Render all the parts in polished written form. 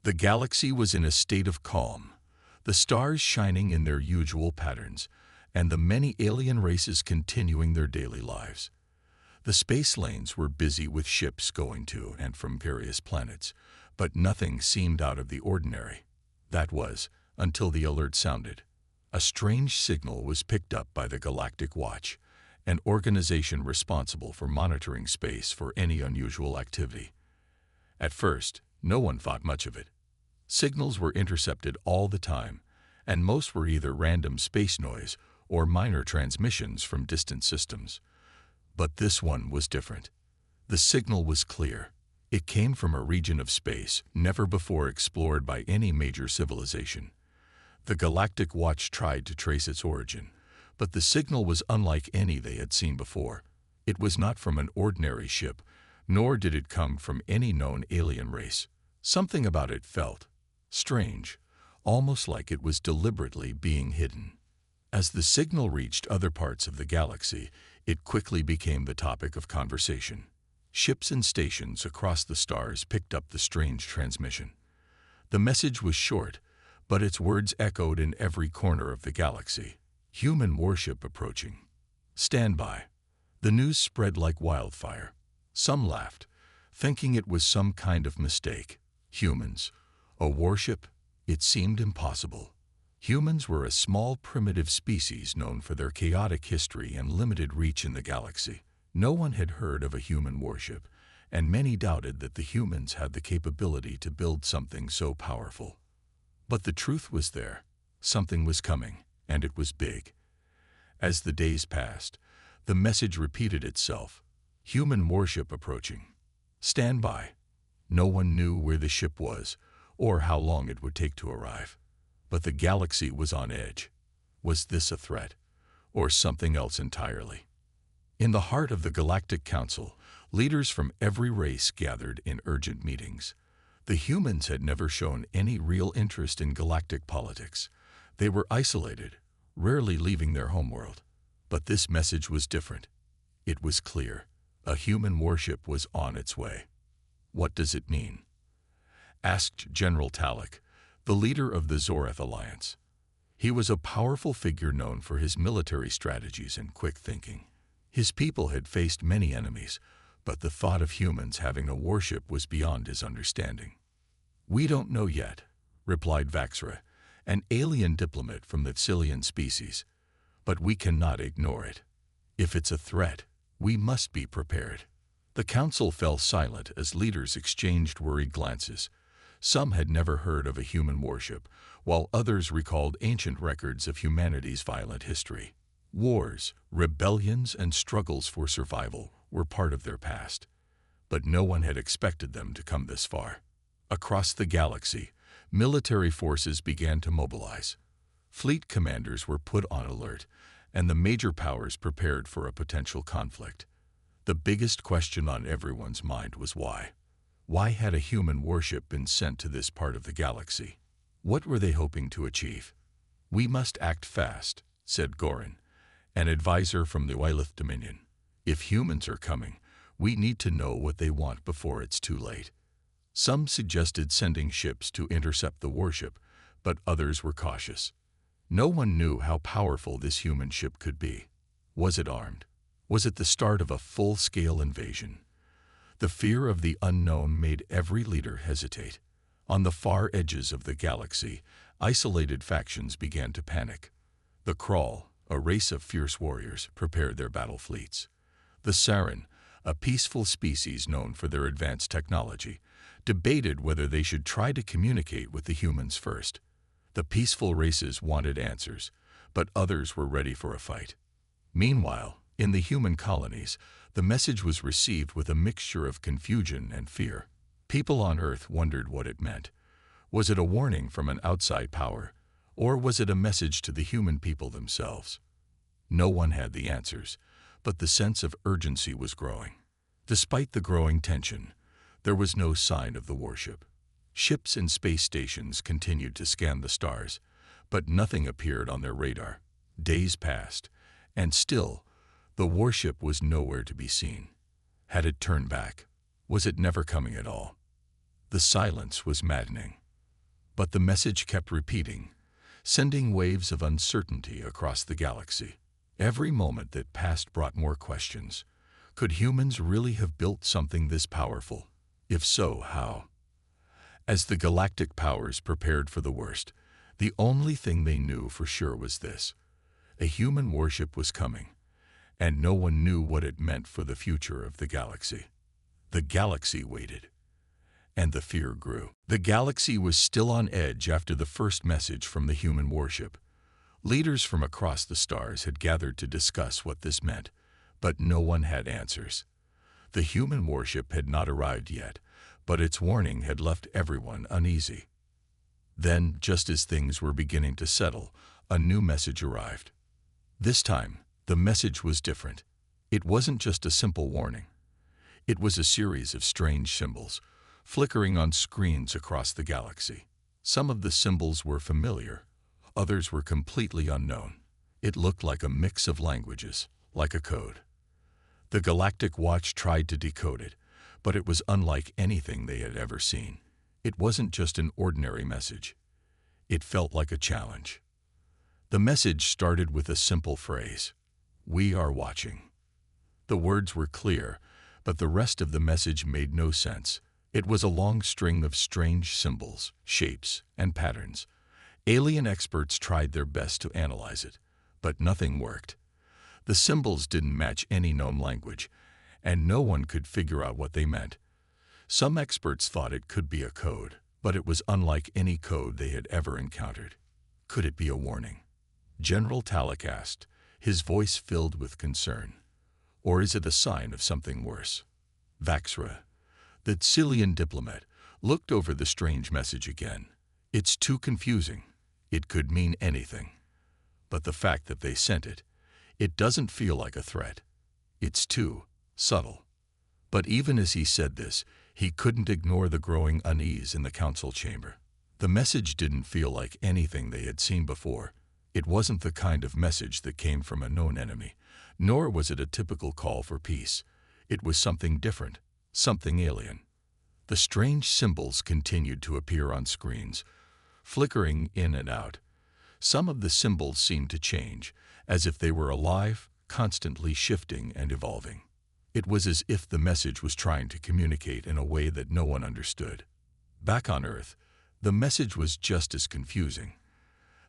The galaxy was in a state of calm, the stars shining in their usual patterns, and the many alien races continuing their daily lives. The space lanes were busy with ships going to and from various planets, but nothing seemed out of the ordinary. That was, until the alert sounded. A strange signal was picked up by the Galactic Watch, an organization responsible for monitoring space for any unusual activity. At first, no one thought much of it. Signals were intercepted all the time, and most were either random space noise or minor transmissions from distant systems. But this one was different. The signal was clear. It came from a region of space never before explored by any major civilization. The Galactic Watch tried to trace its origin, but the signal was unlike any they had seen before. It was not from an ordinary ship, nor did it come from any known alien race. Something about it felt strange, almost like it was deliberately being hidden. As the signal reached other parts of the galaxy, it quickly became the topic of conversation. Ships and stations across the stars picked up the strange transmission. The message was short, but its words echoed in every corner of the galaxy. Human warship approaching. Stand by. The news spread like wildfire. Some laughed, thinking it was some kind of mistake. Humans? A warship? It seemed impossible. Humans were a small primitive species known for their chaotic history and limited reach in the galaxy. No one had heard of a human warship, and many doubted that the humans had the capability to build something so powerful. But the truth was there. Something was coming, and it was big. As the days passed, the message repeated itself. Human warship approaching. Stand by. No one knew where the ship was, or how long it would take to arrive. But the galaxy was on edge. Was this a threat, or something else entirely? In the heart of the Galactic Council, leaders from every race gathered in urgent meetings. The humans had never shown any real interest in galactic politics. They were isolated, rarely leaving their homeworld. But this message was different. It was clear. A human warship was on its way. What does it mean? Asked General Talek, the leader of the Zorath Alliance. He was a powerful figure known for his military strategies and quick thinking. His people had faced many enemies, but the thought of humans having a warship was beyond his understanding. We don't know yet, replied Vaxra, an alien diplomat from the Psyllian species, but we cannot ignore it. If it's a threat, we must be prepared. The council fell silent as leaders exchanged worried glances. Some had never heard of a human warship, while others recalled ancient records of humanity's violent history. Wars, rebellions, and struggles for survival were part of their past. But no one had expected them to come this far. Across the galaxy, military forces began to mobilize. Fleet commanders were put on alert, and the major powers prepared for a potential conflict. The biggest question on everyone's mind was why. Why had a human warship been sent to this part of the galaxy? What were they hoping to achieve? We must act fast, said Gorin, an advisor from the Wylith Dominion. If humans are coming, we need to know what they want before it's too late. Some suggested sending ships to intercept the warship, but others were cautious. No one knew how powerful this human ship could be. Was it armed? Was it the start of a full-scale invasion? The fear of the unknown made every leader hesitate. On the far edges of the galaxy, isolated factions began to panic. The Kraul, a race of fierce warriors, prepared their battle fleets. The Sarin, a peaceful species known for their advanced technology, debated whether they should try to communicate with the humans first. The peaceful races wanted answers, but others were ready for a fight. Meanwhile, in the human colonies, the message was received with a mixture of confusion and fear. People on Earth wondered what it meant. Was it a warning from an outside power, or was it a message to the human people themselves? No one had the answers, but the sense of urgency was growing. Despite the growing tension, there was no sign of the warship. Ships and space stations continued to scan the stars, but nothing appeared on their radar. Days passed, and still, the warship was nowhere to be seen. Had it turned back? Was it never coming at all? The silence was maddening. But the message kept repeating, sending waves of uncertainty across the galaxy. Every moment that passed brought more questions. Could humans really have built something this powerful? If so, how? As the galactic powers prepared for the worst, the only thing they knew for sure was this: a human warship was coming, and no one knew what it meant for the future of the galaxy. The galaxy waited, and the fear grew. The galaxy was still on edge after the first message from the human warship. Leaders from across the stars had gathered to discuss what this meant, but no one had answers. The human warship had not arrived yet, but its warning had left everyone uneasy. Then, just as things were beginning to settle, a new message arrived. This time, the message was different. It wasn't just a simple warning. It was a series of strange symbols, flickering on screens across the galaxy. Some of the symbols were familiar, others were completely unknown. It looked like a mix of languages, like a code. The Galactic Watch tried to decode it, but it was unlike anything they had ever seen. It wasn't just an ordinary message. It felt like a challenge. The message started with a simple phrase: "We are watching." The words were clear, but the rest of the message made no sense. It was a long string of strange symbols, shapes, and patterns. Alien experts tried their best to analyze it, but nothing worked. The symbols didn't match any known language, and no one could figure out what they meant. Some experts thought it could be a code, but it was unlike any code they had ever encountered. Could it be a warning? General Talek asked, his voice filled with concern. Or is it a sign of something worse? Vaxra, the Tsilian diplomat, looked over the strange message again. It's too confusing. It could mean anything. But the fact that they sent it, it doesn't feel like a threat. It's too subtle. But even as he said this, he couldn't ignore the growing unease in the council chamber. The message didn't feel like anything they had seen before. It wasn't the kind of message that came from a known enemy, nor was it a typical call for peace. It was something different, something alien. The strange symbols continued to appear on screens, flickering in and out. Some of the symbols seemed to change, as if they were alive, constantly shifting and evolving. It was as if the message was trying to communicate in a way that no one understood. Back on Earth, the message was just as confusing.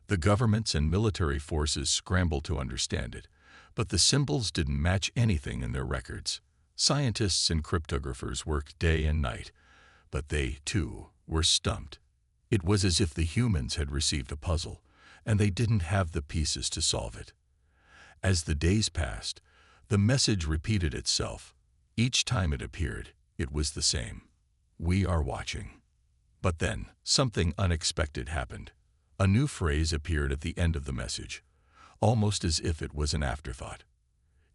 The governments and military forces scrambled to understand it, but the symbols didn't match anything in their records. Scientists and cryptographers worked day and night, but they, too, were stumped. It was as if the humans had received a puzzle, and they didn't have the pieces to solve it. As the days passed, the message repeated itself. Each time it appeared, it was the same. We are watching. But then, something unexpected happened. A new phrase appeared at the end of the message, almost as if it was an afterthought.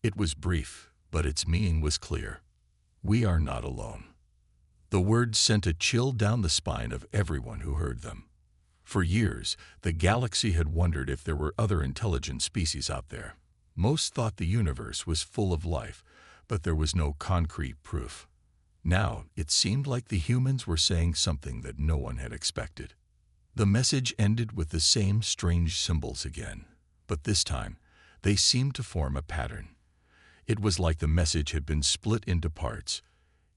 It was brief, but its meaning was clear. We are not alone. The words sent a chill down the spine of everyone who heard them. For years, the galaxy had wondered if there were other intelligent species out there. Most thought the universe was full of life, but there was no concrete proof. Now, it seemed like the humans were saying something that no one had expected. The message ended with the same strange symbols again, but this time, they seemed to form a pattern. It was like the message had been split into parts,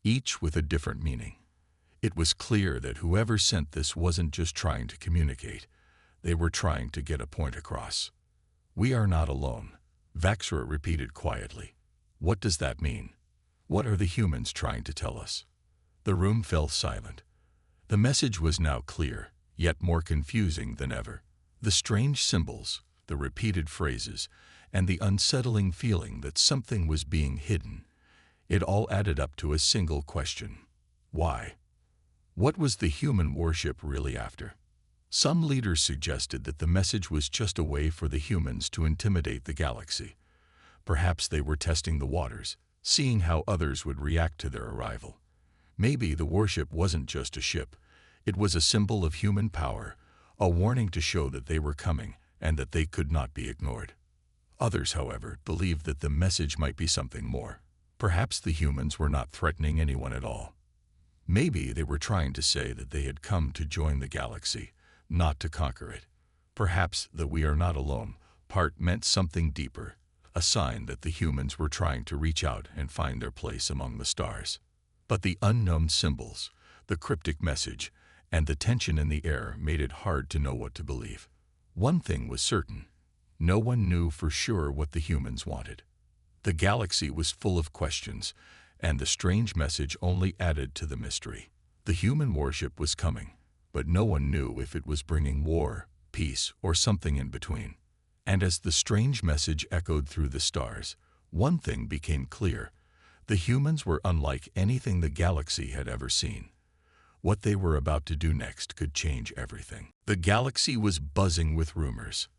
each with a different meaning. It was clear that whoever sent this wasn't just trying to communicate. They were trying to get a point across. We are not alone, Vaxra repeated quietly. What does that mean? What are the humans trying to tell us? The room fell silent. The message was now clear, yet more confusing than ever. The strange symbols, the repeated phrases, and the unsettling feeling that something was being hidden, it all added up to a single question. Why? What was the human warship really after? Some leaders suggested that the message was just a way for the humans to intimidate the galaxy. Perhaps they were testing the waters, seeing how others would react to their arrival. Maybe the warship wasn't just a ship. It was a symbol of human power, a warning to show that they were coming and that they could not be ignored. Others, however, believed that the message might be something more. Perhaps the humans were not threatening anyone at all. Maybe they were trying to say that they had come to join the galaxy, not to conquer it. Perhaps the "we are not alone" part meant something deeper, a sign that the humans were trying to reach out and find their place among the stars. But the unknown symbols, the cryptic message, and the tension in the air made it hard to know what to believe. One thing was certain: no one knew for sure what the humans wanted. The galaxy was full of questions, and the strange message only added to the mystery. The human warship was coming, but no one knew if it was bringing war, peace, or something in between. And as the strange message echoed through the stars, one thing became clear: the humans were unlike anything the galaxy had ever seen. What they were about to do next could change everything. The galaxy was buzzing with rumors.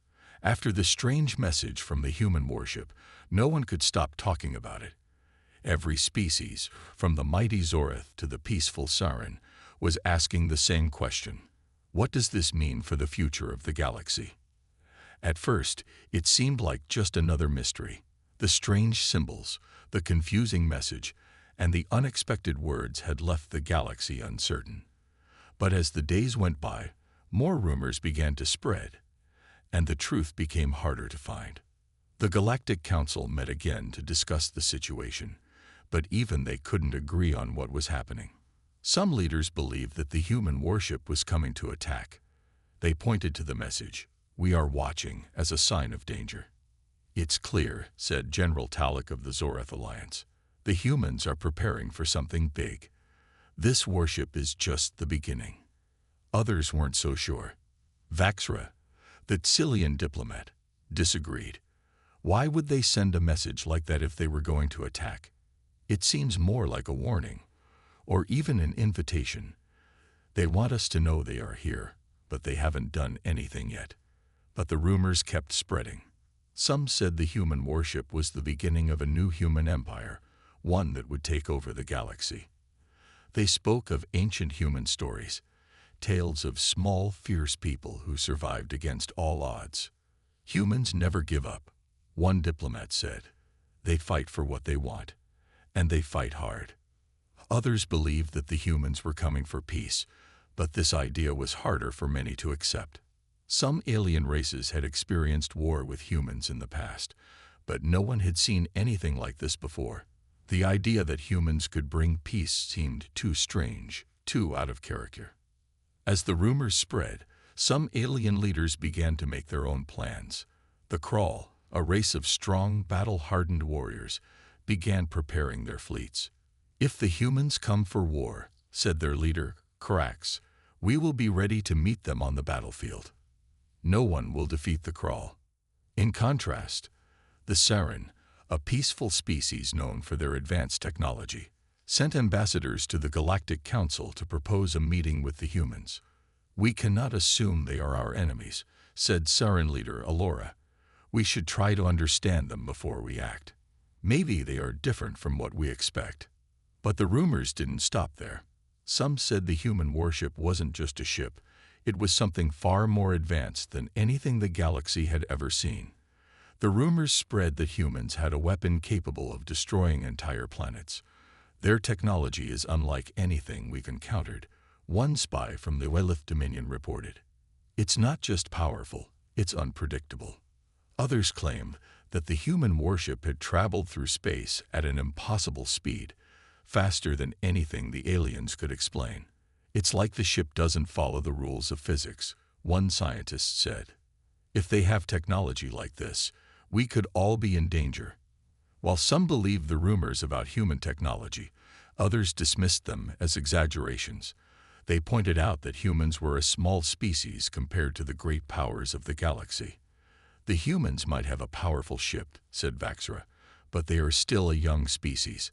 After the strange message from the human warship, no one could stop talking about it. Every species, from the mighty Zorith to the peaceful Sarin, was asking the same question: what does this mean for the future of the galaxy? At first, it seemed like just another mystery. The strange symbols, the confusing message, and the unexpected words had left the galaxy uncertain. But as the days went by, more rumors began to spread, and the truth became harder to find. The Galactic Council met again to discuss the situation, but even they couldn't agree on what was happening. Some leaders believed that the human warship was coming to attack. They pointed to the message, "We are watching," as a sign of danger. "It's clear," said General Talek of the Zorith Alliance. "The humans are preparing for something big. This warship is just the beginning." Others weren't so sure. Vaxra, the Tsilian diplomat, disagreed. Why would they send a message like that if they were going to attack? It seems more like a warning, or even an invitation. They want us to know they are here, but they haven't done anything yet. But the rumors kept spreading. Some said the human warship was the beginning of a new human empire, one that would take over the galaxy. They spoke of ancient human stories, tales of small, fierce people who survived against all odds. "Humans never give up," one diplomat said. "They fight for what they want, and they fight hard." Others believed that the humans were coming for peace, but this idea was harder for many to accept. Some alien races had experienced war with humans in the past, but no one had seen anything like this before. The idea that humans could bring peace seemed too strange, too out of character. As the rumors spread, some alien leaders began to make their own plans. The Kraul, a race of strong, battle-hardened warriors, began preparing their fleets. "If the humans come for war," said their leader, Krax, "we will be ready to meet them on the battlefield. No one will defeat the Kraul." In contrast, the Sarin, a peaceful species known for their advanced technology, sent ambassadors to the Galactic Council to propose a meeting with the humans. "We cannot assume they are our enemies," said Sarin leader Alora. "We should try to understand them before we act. Maybe they are different from what we expect." But the rumors didn't stop there. Some said the human warship wasn't just a ship. It was something far more advanced than anything the galaxy had ever seen. The rumors spread that humans had a weapon capable of destroying entire planets. "Their technology is unlike anything we've encountered," one spy from the Welith Dominion reported. "It's not just powerful, it's unpredictable." Others claimed that the human warship had traveled through space at an impossible speed, faster than anything the aliens could explain. "It's like the ship doesn't follow the rules of physics," one scientist said. "If they have technology like this, we could all be in danger." While some believed the rumors about human technology, others dismissed them as exaggerations. They pointed out that humans were a small species compared to the great powers of the galaxy. "The humans might have a powerful ship," said Vaxra, "but they are still a young species.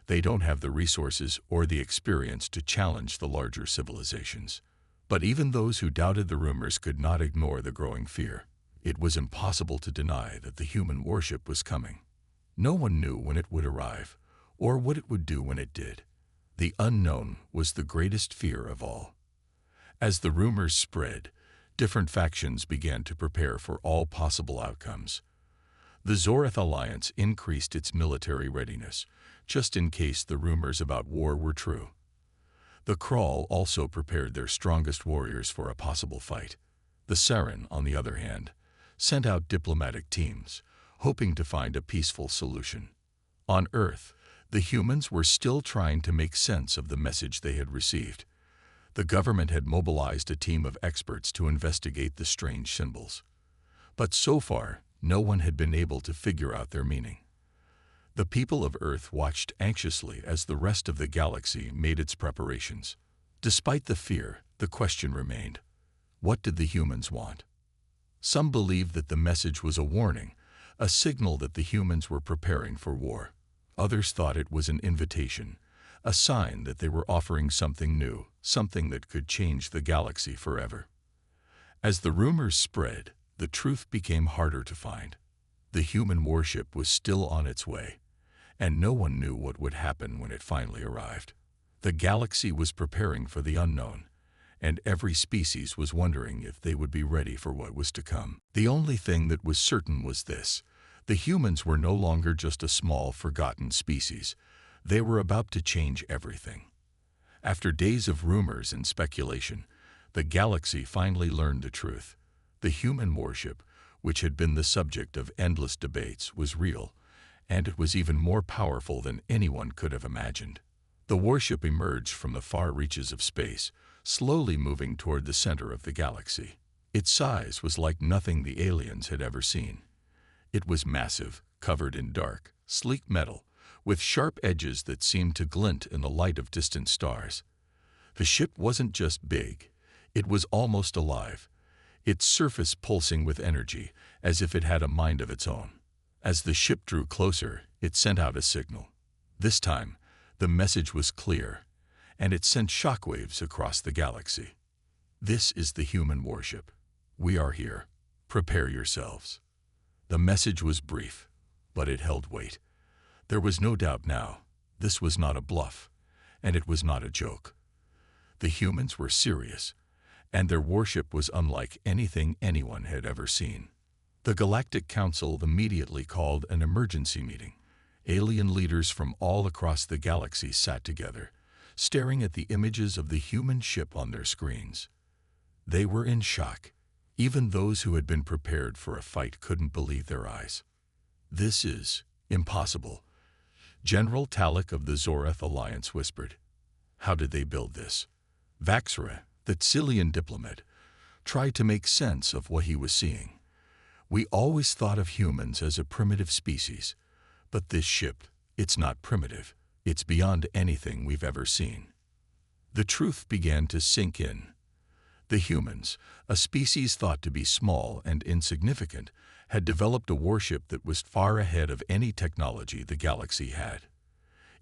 They don't have the resources or the experience to challenge the larger civilizations." But even those who doubted the rumors could not ignore the growing fear. It was impossible to deny that the human warship was coming. No one knew when it would arrive, or what it would do when it did. The unknown was the greatest fear of all. As the rumors spread, different factions began to prepare for all possible outcomes. The Zorith Alliance increased its military readiness, just in case the rumors about war were true. The Crawl also prepared their strongest warriors for a possible fight. The Saren, on the other hand, sent out diplomatic teams, hoping to find a peaceful solution. On Earth, the humans were still trying to make sense of the message they had received. The government had mobilized a team of experts to investigate the strange symbols. But so far, no one had been able to figure out their meaning. The people of Earth watched anxiously as the rest of the galaxy made its preparations. Despite the fear, the question remained: what did the humans want? Some believed that the message was a warning, a signal that the humans were preparing for war. Others thought it was an invitation, a sign that they were offering something new, something that could change the galaxy forever. As the rumors spread, the truth became harder to find. The human warship was still on its way, and no one knew what would happen when it finally arrived. The galaxy was preparing for the unknown, and every species was wondering if they would be ready for what was to come. The only thing that was certain was this: the humans were no longer just a small, forgotten species. They were about to change everything. After days of rumors and speculation, the galaxy finally learned the truth. The human warship, which had been the subject of endless debates, was real, and it was even more powerful than anyone could have imagined. The warship emerged from the far reaches of space, slowly moving toward the center of the galaxy. Its size was like nothing the aliens had ever seen. It was massive, covered in dark, sleek metal, with sharp edges that seemed to glint in the light of distant stars. The ship wasn't just big, it was almost alive, its surface pulsing with energy, as if it had a mind of its own. As the ship drew closer, it sent out a signal. This time, the message was clear, and it sent shockwaves across the galaxy. This is the human warship. We are here. Prepare yourselves. The message was brief, but it held weight. There was no doubt now, this was not a bluff, and it was not a joke. The humans were serious, and their warship was unlike anything anyone had ever seen. The Galactic Council immediately called an emergency meeting. Alien leaders from all across the galaxy sat together, staring at the images of the human ship on their screens. They were in shock. Even those who had been prepared for a fight couldn't believe their eyes. "This is impossible," General Talek of the Zorath Alliance whispered. "How did they build this?" Vaxra, the Tsilian diplomat, tried to make sense of what he was seeing. "We always thought of humans as a primitive species, but this ship, it's not primitive. It's beyond anything we've ever seen." The truth began to sink in. The humans, a species thought to be small and insignificant, had developed a warship that was far ahead of any technology the galaxy had.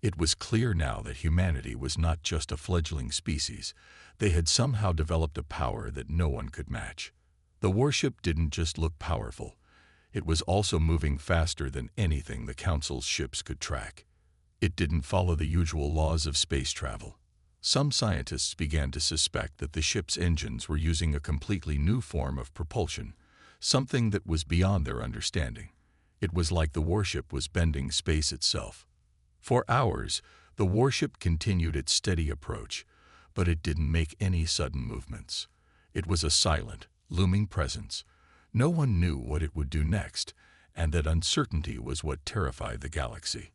It was clear now that humanity was not just a fledgling species. They had somehow developed a power that no one could match. The warship didn't just look powerful. It was also moving faster than anything the Council's ships could track. It didn't follow the usual laws of space travel. Some scientists began to suspect that the ship's engines were using a completely new form of propulsion, something that was beyond their understanding. It was like the warship was bending space itself. For hours, the warship continued its steady approach, but it didn't make any sudden movements. It was a silent, looming presence. No one knew what it would do next, and that uncertainty was what terrified the galaxy.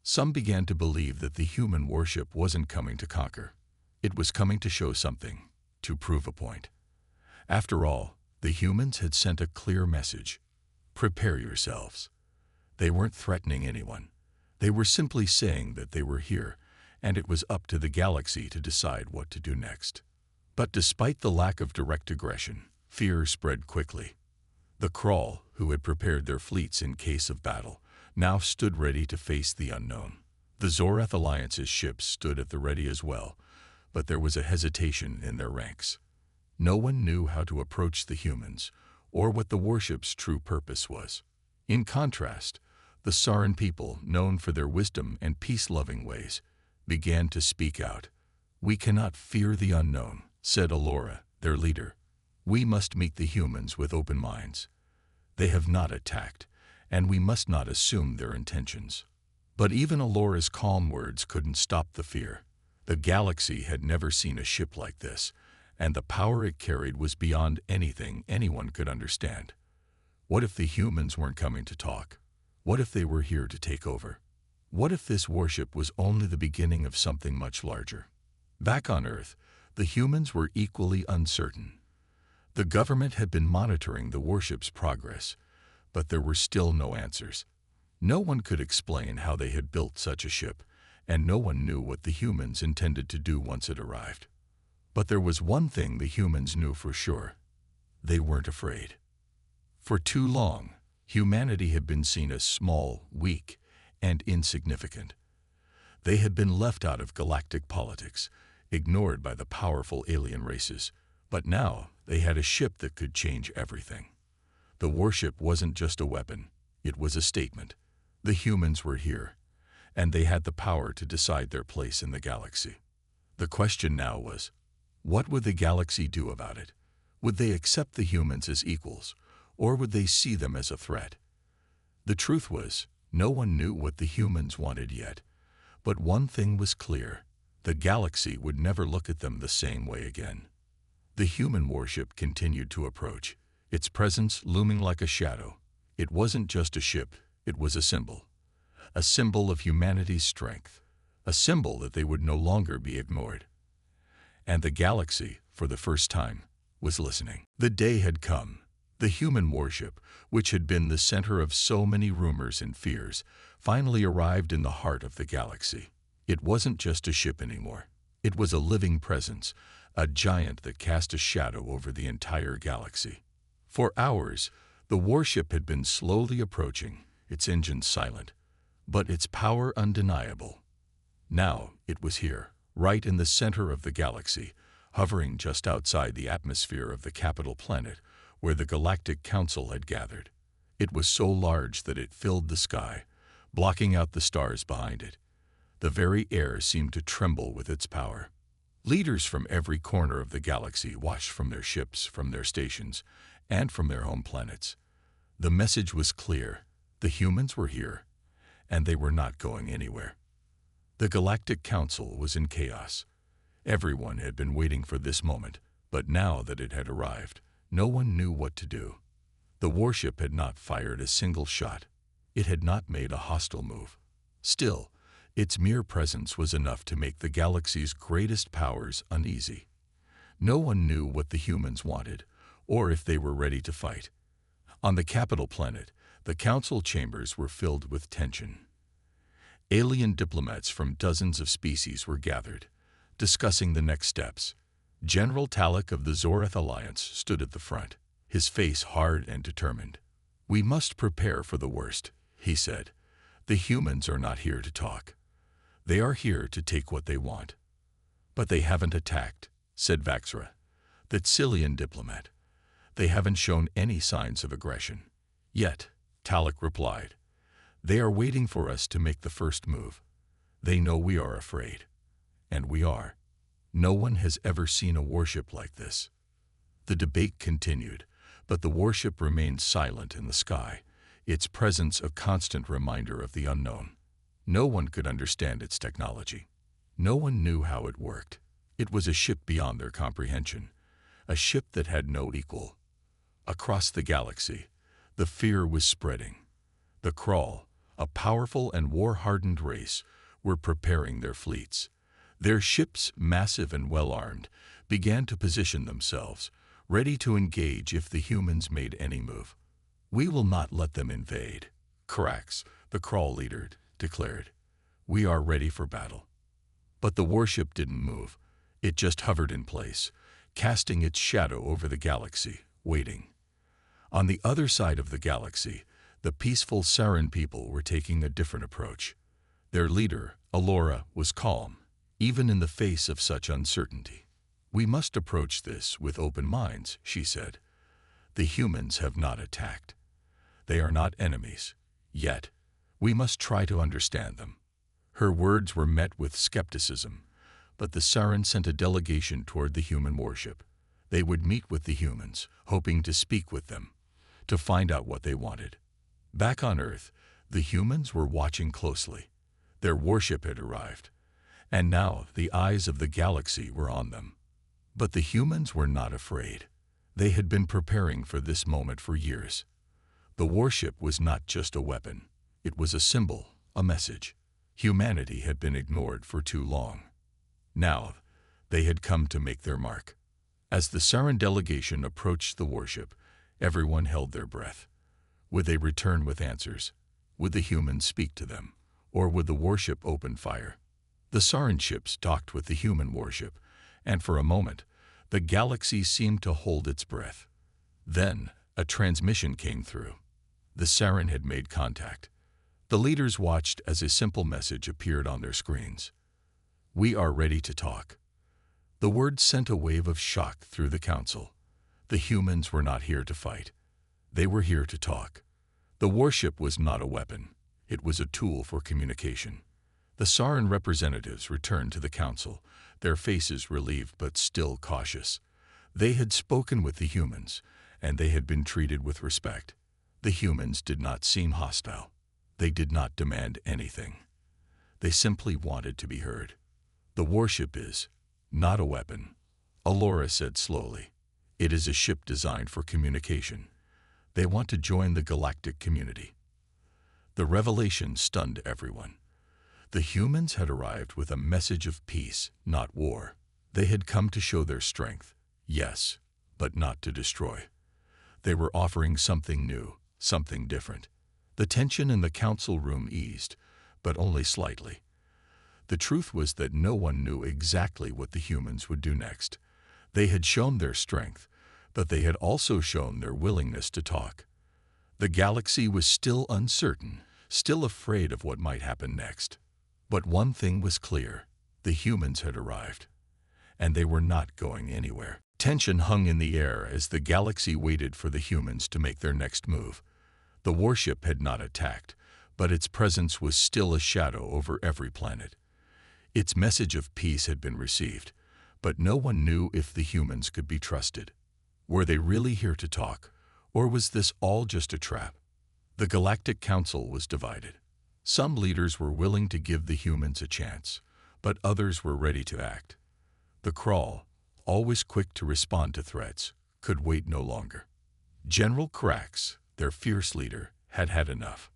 Some began to believe that the human warship wasn't coming to conquer. It was coming to show something, to prove a point. After all, the humans had sent a clear message: prepare yourselves. They weren't threatening anyone. They were simply saying that they were here, and it was up to the galaxy to decide what to do next. But despite the lack of direct aggression, fear spread quickly. The Crawl, who had prepared their fleets in case of battle, now stood ready to face the unknown. The Zorath Alliance's ships stood at the ready as well, but there was a hesitation in their ranks. No one knew how to approach the humans, or what the warship's true purpose was. In contrast, the Saran people, known for their wisdom and peace-loving ways, began to speak out. "We cannot fear the unknown," said Alora, their leader. "We must meet the humans with open minds. They have not attacked, and we must not assume their intentions." But even Alora's calm words couldn't stop the fear. The galaxy had never seen a ship like this, and the power it carried was beyond anything anyone could understand. What if the humans weren't coming to talk? What if they were here to take over? What if this warship was only the beginning of something much larger? Back on Earth, the humans were equally uncertain. The government had been monitoring the warship's progress, but there were still no answers. No one could explain how they had built such a ship, and no one knew what the humans intended to do once it arrived. But there was one thing the humans knew for sure. They weren't afraid. For too long, humanity had been seen as small, weak, and insignificant. They had been left out of galactic politics, ignored by the powerful alien races. But now, they had a ship that could change everything. The warship wasn't just a weapon, it was a statement. The humans were here, and they had the power to decide their place in the galaxy. The question now was, what would the galaxy do about it? Would they accept the humans as equals, or would they see them as a threat? The truth was, no one knew what the humans wanted yet. But one thing was clear, the galaxy would never look at them the same way again. The human warship continued to approach, its presence looming like a shadow. It wasn't just a ship, it was a symbol of humanity's strength, a symbol that they would no longer be ignored. And the galaxy, for the first time, was listening. The day had come. The human warship, which had been the center of so many rumors and fears, finally arrived in the heart of the galaxy. It wasn't just a ship anymore. It was a living presence, a giant that cast a shadow over the entire galaxy. For hours, the warship had been slowly approaching, its engines silent, but its power undeniable. Now it was here, right in the center of the galaxy, hovering just outside the atmosphere of the capital planet, where the Galactic Council had gathered. It was so large that it filled the sky, blocking out the stars behind it. The very air seemed to tremble with its power. Leaders from every corner of the galaxy watched from their ships, from their stations, and from their home planets. The message was clear. The humans were here, and they were not going anywhere. The Galactic Council was in chaos. Everyone had been waiting for this moment, but now that it had arrived, no one knew what to do. The warship had not fired a single shot. It had not made a hostile move. Still, its mere presence was enough to make the galaxy's greatest powers uneasy. No one knew what the humans wanted, or if they were ready to fight. On the capital planet, the council chambers were filled with tension. Alien diplomats from dozens of species were gathered, discussing the next steps. General Talek of the Zoreth Alliance stood at the front, his face hard and determined. "We must prepare for the worst," he said. "The humans are not here to talk. They are here to take what they want." "But they haven't attacked," said Vaxra, the Tsilian diplomat. "They haven't shown any signs of aggression." "Yet," Talek replied, "they are waiting for us to make the first move. They know we are afraid. And we are. No one has ever seen a warship like this." The debate continued, but the warship remained silent in the sky, its presence a constant reminder of the unknown. No one could understand its technology. No one knew how it worked. It was a ship beyond their comprehension, a ship that had no equal. Across the galaxy, the fear was spreading. The Kraul, a powerful and war-hardened race, were preparing their fleets. Their ships, massive and well-armed, began to position themselves, ready to engage if the humans made any move. "We will not let them invade," Krax, the Kraul leader, declared. "We are ready for battle." But the warship didn't move. It just hovered in place, casting its shadow over the galaxy, waiting. On the other side of the galaxy, the peaceful Saran people were taking a different approach. Their leader, Alora, was calm, even in the face of such uncertainty. "We must approach this with open minds," she said. "The humans have not attacked. They are not enemies, yet. We must try to understand them." Her words were met with skepticism, but the Saran sent a delegation toward the human warship. They would meet with the humans, hoping to speak with them, to find out what they wanted. Back on Earth, the humans were watching closely. Their warship had arrived, And now the eyes of the galaxy were on them. But the humans were not afraid. They had been preparing for this moment for years. The warship was not just a weapon. It was a symbol, a message. Humanity had been ignored for too long. Now, they had come to make their mark. As the Saran delegation approached the warship, everyone held their breath. Would they return with answers? Would the humans speak to them? Or would the warship open fire? The Saran ships docked with the human warship, and for a moment, the galaxy seemed to hold its breath. Then, a transmission came through. The Saran had made contact. The leaders watched as a simple message appeared on their screens. "We are ready to talk." The word sent a wave of shock through the council. The humans were not here to fight. They were here to talk. The warship was not a weapon. It was a tool for communication. The Saran representatives returned to the council, their faces relieved but still cautious. They had spoken with the humans, and they had been treated with respect. The humans did not seem hostile. They did not demand anything. They simply wanted to be heard. "The warship is not a weapon," Alora said slowly. "It is a ship designed for communication. They want to join the galactic community." The revelation stunned everyone. The humans had arrived with a message of peace, not war. They had come to show their strength, yes, but not to destroy. They were offering something new, something different. The tension in the council room eased, but only slightly. The truth was that no one knew exactly what the humans would do next. They had shown their strength, but they had also shown their willingness to talk. The galaxy was still uncertain, still afraid of what might happen next. But one thing was clear: the humans had arrived, and they were not going anywhere. Tension hung in the air as the galaxy waited for the humans to make their next move. The warship had not attacked, but its presence was still a shadow over every planet. Its message of peace had been received, but no one knew if the humans could be trusted. Were they really here to talk, or was this all just a trap? The Galactic Council was divided. Some leaders were willing to give the humans a chance, but others were ready to act. The Crawl, always quick to respond to threats, could wait no longer. General Krax, their fierce leader, had had enough.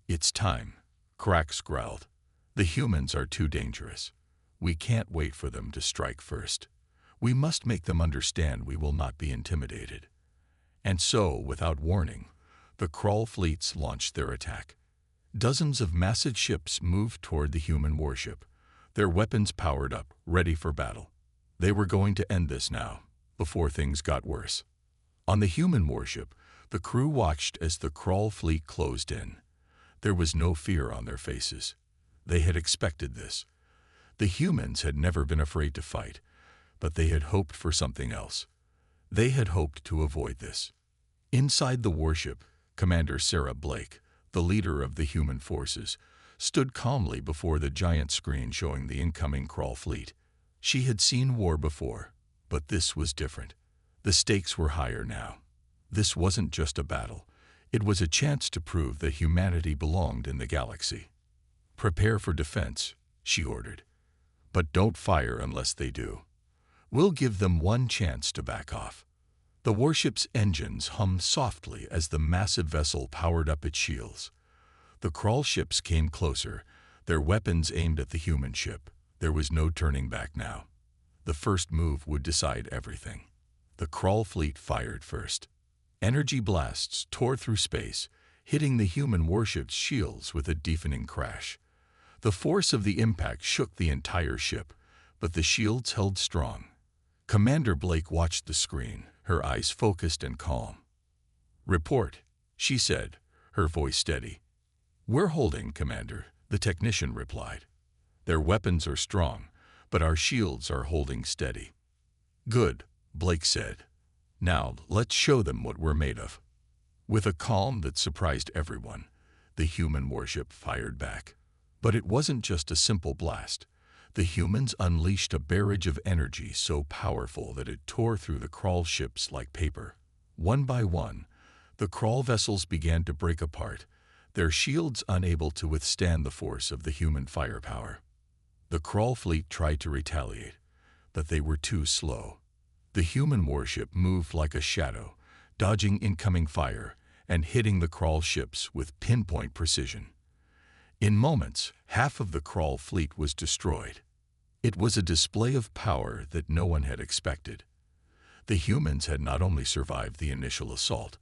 "It's time," Krax growled. "The humans are too dangerous. We can't wait for them to strike first. We must make them understand we will not be intimidated." And so, without warning, the Crawl fleets launched their attack. Dozens of massive ships moved toward the human warship, their weapons powered up, ready for battle. They were going to end this now, before things got worse. On the human warship, the crew watched as the Crawl fleet closed in. There was no fear on their faces. They had expected this. The humans had never been afraid to fight, but they had hoped for something else. They had hoped to avoid this. Inside the warship, Commander Sarah Blake, the leader of the human forces, stood calmly before the giant screen showing the incoming Crawl fleet. She had seen war before, but this was different. The stakes were higher now. This wasn't just a battle. It was a chance to prove that humanity belonged in the galaxy. "Prepare for defense," she ordered. "But don't fire unless they do. We'll give them one chance to back off." The warship's engines hummed softly as the massive vessel powered up its shields. The Crawl ships came closer, their weapons aimed at the human ship. There was no turning back now. The first move would decide everything. The Crawl fleet fired first. Energy blasts tore through space, hitting the human warship's shields with a deafening crash. The force of the impact shook the entire ship, but the shields held strong. Commander Blake watched the screen, her eyes focused and calm. "Report," she said, her voice steady. "We're holding, Commander," the technician replied. "Their weapons are strong, but our shields are holding steady." "Good," Blake said. "Now, let's show them what we're made of." With a calm that surprised everyone, the human warship fired back. But it wasn't just a simple blast. The humans unleashed a barrage of energy so powerful that it tore through the Crawl ships like paper. One by one, the Crawl vessels began to break apart, their shields unable to withstand the force of the human firepower. The Krull fleet tried to retaliate, but they were too slow. The human warship moved like a shadow, dodging incoming fire and hitting the Krull ships with pinpoint precision. In moments, half of the Krull fleet was destroyed. It was a display of power that no one had expected. The humans had not only survived the initial assault,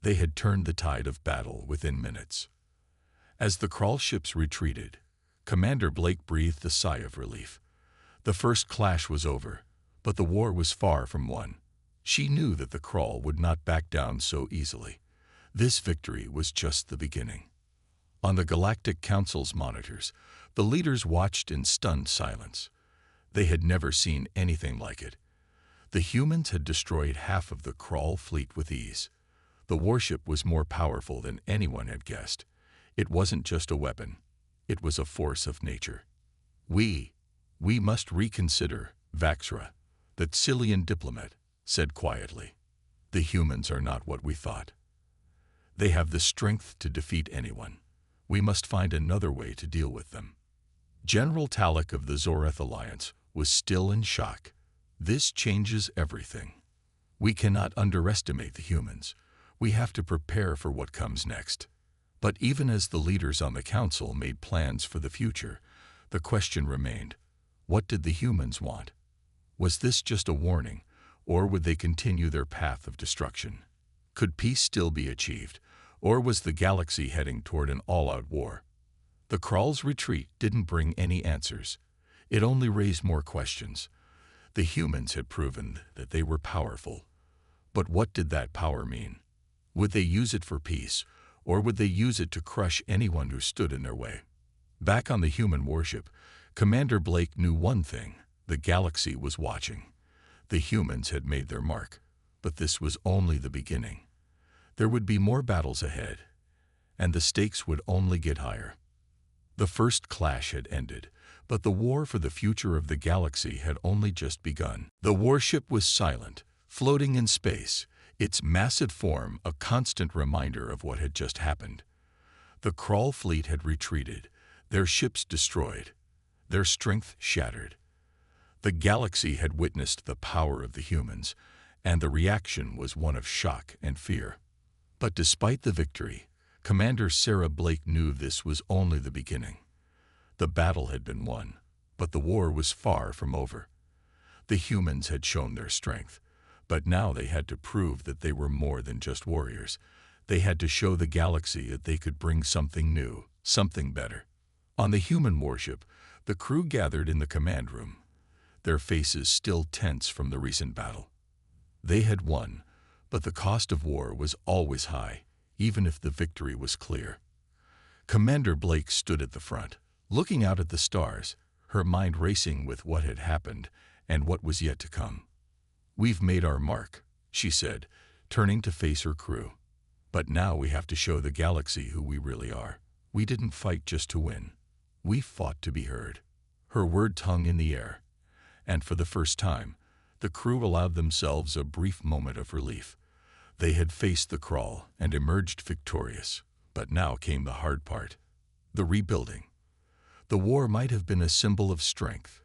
they had turned the tide of battle within minutes. As the Krull ships retreated, Commander Blake breathed a sigh of relief. The first clash was over, but the war was far from won. She knew that the Krull would not back down so easily. This victory was just the beginning. On the Galactic Council's monitors, the leaders watched in stunned silence. They had never seen anything like it. The humans had destroyed half of the Krull fleet with ease. The warship was more powerful than anyone had guessed. It wasn't just a weapon. It was a force of nature. We must reconsider, Vaxra, the Tsilian diplomat, said quietly. The humans are not what we thought. They have the strength to defeat anyone. We must find another way to deal with them. General Talek of the Zoreth Alliance was still in shock. This changes everything. We cannot underestimate the humans. We have to prepare for what comes next. But even as the leaders on the council made plans for the future, the question remained, what did the humans want? Was this just a warning, or would they continue their path of destruction? Could peace still be achieved, or was the galaxy heading toward an all-out war? The Krull's retreat didn't bring any answers. It only raised more questions. The humans had proven that they were powerful. But what did that power mean? Would they use it for peace, or would they use it to crush anyone who stood in their way? Back on the human warship, Commander Blake knew one thing: the galaxy was watching. The humans had made their mark, but this was only the beginning. There would be more battles ahead, and the stakes would only get higher. The first clash had ended, but the war for the future of the galaxy had only just begun. The warship was silent, floating in space, its massive form a constant reminder of what had just happened. The Krull fleet had retreated, their ships destroyed, their strength shattered. The galaxy had witnessed the power of the humans, and the reaction was one of shock and fear. But despite the victory, Commander Sarah Blake knew this was only the beginning. The battle had been won, but the war was far from over. The humans had shown their strength, but now they had to prove that they were more than just warriors. They had to show the galaxy that they could bring something new, something better. On the human warship, the crew gathered in the command room, their faces still tense from the recent battle. They had won, but the cost of war was always high, even if the victory was clear. Commander Blake stood at the front, looking out at the stars, her mind racing with what had happened and what was yet to come. "We've made our mark," she said, turning to face her crew. "But now we have to show the galaxy who we really are. We didn't fight just to win. We fought to be heard." Her word hung in the air, and for the first time, the crew allowed themselves a brief moment of relief. They had faced the Krull and emerged victorious, but now came the hard part: the rebuilding. The war might have been a symbol of strength,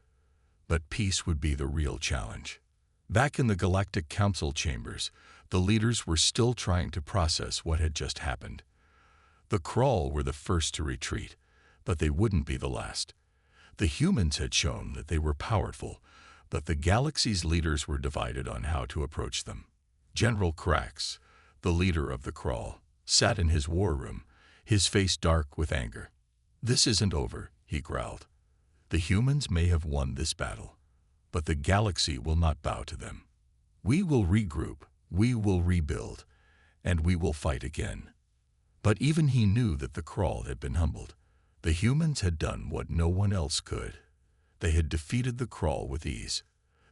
but peace would be the real challenge. Back in the Galactic Council chambers, the leaders were still trying to process what had just happened. The Krull were the first to retreat, but they wouldn't be the last. The humans had shown that they were powerful, but the galaxy's leaders were divided on how to approach them. General Krax, the leader of the Krull, sat in his war room, his face dark with anger. "This isn't over," he growled. "The humans may have won this battle, but the galaxy will not bow to them. We will regroup, we will rebuild, and we will fight again." But even he knew that the Krull had been humbled. The humans had done what no one else could. They had defeated the Krull with ease.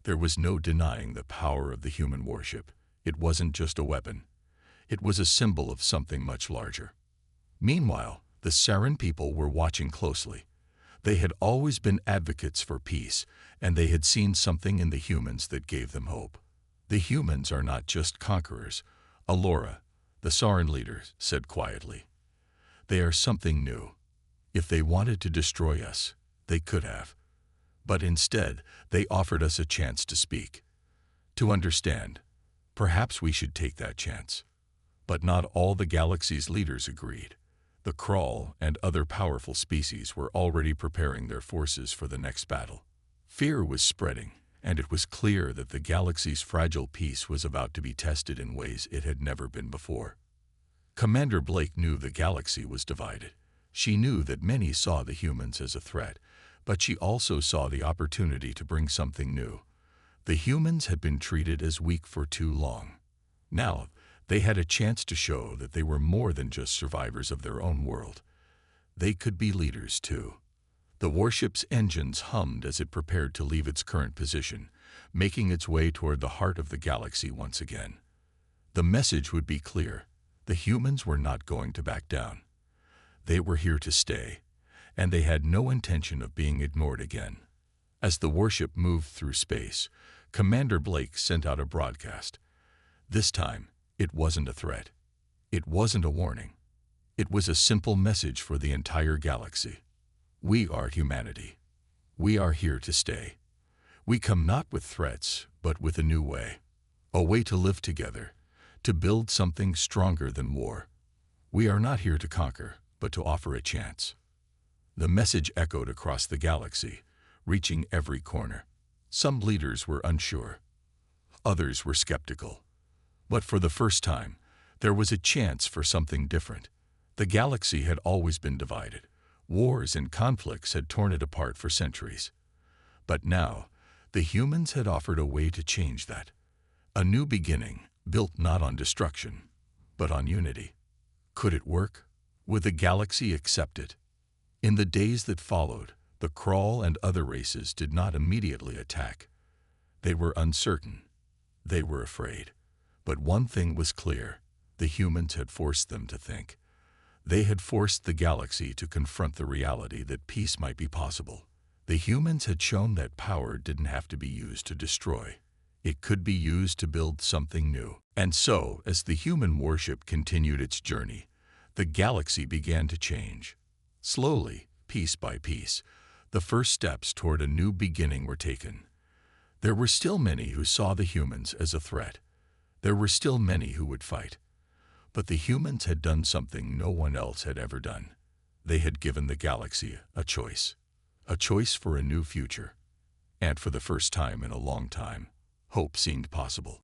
There was no denying the power of the human warship. It wasn't just a weapon. It was a symbol of something much larger. Meanwhile, the Sarin people were watching closely. They had always been advocates for peace, and they had seen something in the humans that gave them hope. "The humans are not just conquerors," Alora, the Sarin leader, said quietly. "They are something new. If they wanted to destroy us, they could have. But instead, they offered us a chance to speak, to understand. Perhaps we should take that chance. But not all the galaxy's leaders agreed. The Crawl and other powerful species were already preparing their forces for the next battle. Fear was spreading, and it was clear that the galaxy's fragile peace was about to be tested in ways it had never been before. Commander Blake knew the galaxy was divided. She knew that many saw the humans as a threat, but she also saw the opportunity to bring something new. The humans had been treated as weak for too long. Now, they had a chance to show that they were more than just survivors of their own world. They could be leaders, too. The warship's engines hummed as it prepared to leave its current position, making its way toward the heart of the galaxy once again. The message would be clear. The humans were not going to back down. They were here to stay, and they had no intention of being ignored again. As the warship moved through space, Commander Blake sent out a broadcast. This time, it wasn't a threat. It wasn't a warning. It was a simple message for the entire galaxy. We are humanity. We are here to stay. We come not with threats, but with a new way. A way to live together, to build something stronger than war. We are not here to conquer, but to offer a chance. The message echoed across the galaxy, reaching every corner. Some leaders were unsure. Others were skeptical. But for the first time, there was a chance for something different. The galaxy had always been divided. Wars and conflicts had torn it apart for centuries. But now, the humans had offered a way to change that. A new beginning, built not on destruction, but on unity. Could it work? Would the galaxy accept it? In the days that followed, the Crawl and other races did not immediately attack. They were uncertain. They were afraid. But one thing was clear. The humans had forced them to think. They had forced the galaxy to confront the reality that peace might be possible. The humans had shown that power didn't have to be used to destroy. It could be used to build something new. And so, as the human warship continued its journey, the galaxy began to change. Slowly, piece by piece, the first steps toward a new beginning were taken. There were still many who saw the humans as a threat. There were still many who would fight. But the humans had done something no one else had ever done. They had given the galaxy a choice for a new future. And for the first time in a long time, hope seemed possible.